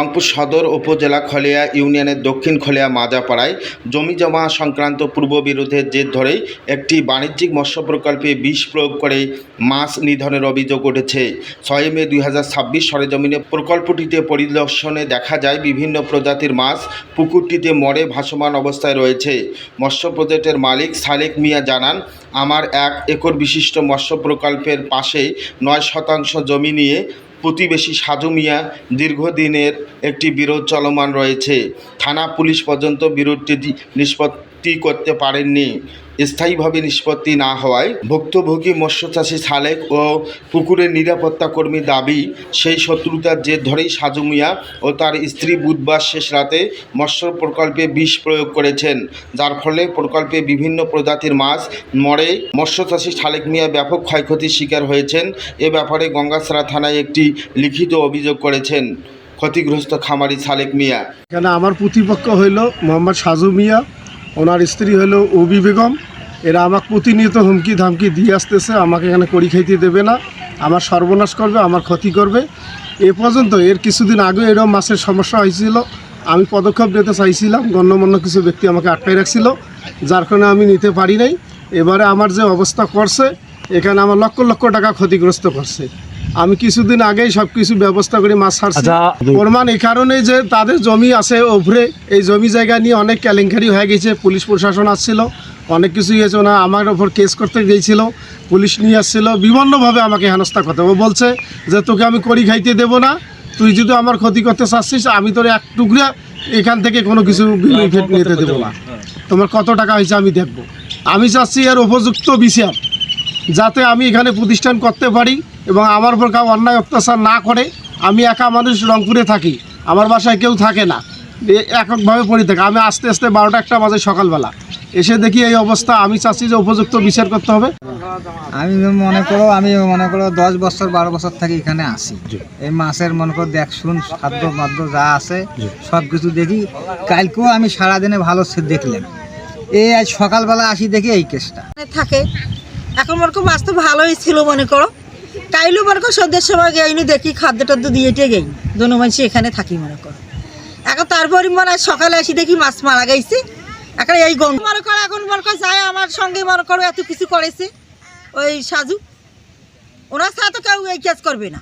রংপুর সদর উপজেলা খলিয়া ইউনিয়নের দক্ষিণ খলিয়া মাজাপাড়ায় জমিজমা সংক্রান্ত পূর্ব বিরোধের জের ধরে একটি বাণিজ্যিক মৎস্য প্রকল্পে বিষ প্রয়োগ করে মাছ নিধনের অভিযোগ উঠেছে। 6 মে 2026 সরেজমিনে প্রকল্পটিতে পরিদর্শনে দেখা যায় বিভিন্ন প্রজাতির মাছ পুকুরটিতে মরে ভাসমান অবস্থায় রয়েছে। মৎস্য প্রজেক্টের মালিক সালেক মিয়া জানান, আমার 1 একর বিশিষ্ট মৎস্য প্রকল্পের পাশে 9% জমি নিয়ে প্রতিবেশী সাজু মিয়া দীর্ঘদিনের একটি বিরোধ চলমান রয়েছে। থানা পুলিশ পর্যন্ত বিরোধটি নিষ্পত্তি করতে পারেননি। স্থায়ীভাবে নিষ্পত্তি না হওয়ায় ভুক্তভোগী মৎস্যচাষী সালেক ও পুকুরের নিরাপত্তা কর্মী দাবি, সেই শত্রুতার জের ধরেই সাজু মিয়া ও তার স্ত্রী বুধবার শেষ রাতে মৎস্য প্রকল্পে বিষ প্রয়োগ করেছেন, যার ফলে প্রকল্পে বিভিন্ন প্রজাতির মাছ মরে মৎস্যচাষী সালেক মিয়া ব্যাপক ক্ষয়ক্ষতির শিকার হয়েছেন। এ ব্যাপারে গঙ্গাছড়া থানায় একটি লিখিত অভিযোগ করেছেন ক্ষতিগ্রস্ত খামারি সালেক মিয়া। এখানে আমার প্রতিপক্ষ হইল মোহাম্মদ সাজু মিয়া, ওনার স্ত্রী হলো ওবি বেগম। এরা আমাকে প্রতিনিয়ত হুমকি ধামকি দিয়ে আসতেছে, আমাকে এখানে করি খাইতে দেবে না, আমার সর্বনাশ করবে, আমার ক্ষতি করবে। এ পর্যন্ত এর কিছুদিন আগে এরকম মাছের সমস্যা হয়েছিল, আমি পদক্ষেপ নিতে চাইছিলাম, গণ্যমান্য কিছু ব্যক্তি আমাকে আটকাই রাখছিল, যার কারণে আমি নিতে পারি নাই। এবারে আমার যে অবস্থা করছে, এখানে আমার লক্ষ লক্ষ টাকা ক্ষতিগ্রস্ত করছে। আমি কিছুদিন আগেই সব কিছু ব্যবস্থা করে মাছ ছাড়ছি। প্রমাণ এই কারণে যে তাদের জমি আছে ওপরে, এই জমি জায়গা নিয়ে অনেক কেলেঙ্কারি হয়ে গেছে। পুলিশ প্রশাসন আসছিল, অনেক কিছু হয়েছে, ওনা আমার ওপর কেস করতে গিয়েছিল, পুলিশ নিয়ে আসছিল, বিভিন্নভাবে আমাকে হেনস্থা করতে। ও বলছে যে তোকে আমি করি খাইতে দেবো না, তুই যদি আমার ক্ষতি করতে চাচ্ছিস আমি তোর এক টুকরা এখান থেকে কোনো কিছু বেনিফিট নিতে দেবো না, তোমার কত টাকা হয়েছে আমি দেখবো। আমি চাচ্ছি এর উপযুক্ত বিচার, যাতে আমি এখানে প্রতিষ্ঠান করতে পারি এবং আমার উপর কাউ অন্যায় অত্যাচার না করে। আমি একা মানুষ, রংপুরে থাকি, আমার বাসায় কেউ থাকে না, এককভাবে পড়ে থাকে। আমি আস্তে আস্তে 12টা-1টা বাজে সকালবেলা এসে দেখি এই অবস্থা। আমি চাচ্ছি যে উপযুক্ত বিচার করতে হবে। আমি মনে করো 10 বছর 12 বছর থেকে এখানে আসি। এই মাছের মনে করো দেখশুন খাদ্য মাদ্য যা আছে সব কিছু দেখি। কালকেও আমি সারাদিনে ভালো দেখলাম, এই আজ সকালবেলা আসি দেখি এই কেসটা থাকে। এখন মনে করো মাছ তো ভালোই ছিল, মনে করো কাইলেও মনে করো সন্ধ্যের সময় গেইনি, দেখি খাদ্য টাদ্য দিয়ে গেই দোনো মানুষ এখানে থাকি মনে করো। এখন তারপরে মনে হয় সকালে আসি দেখি মাছ মারা গেছে। এখন এই গন্ধ মনে করো, এখন মনে করো যায় আমার সঙ্গে মনে করো এত কিছু করেছে ওই সাজু, ওনার সাথে কেউ এই কাজ করবে না।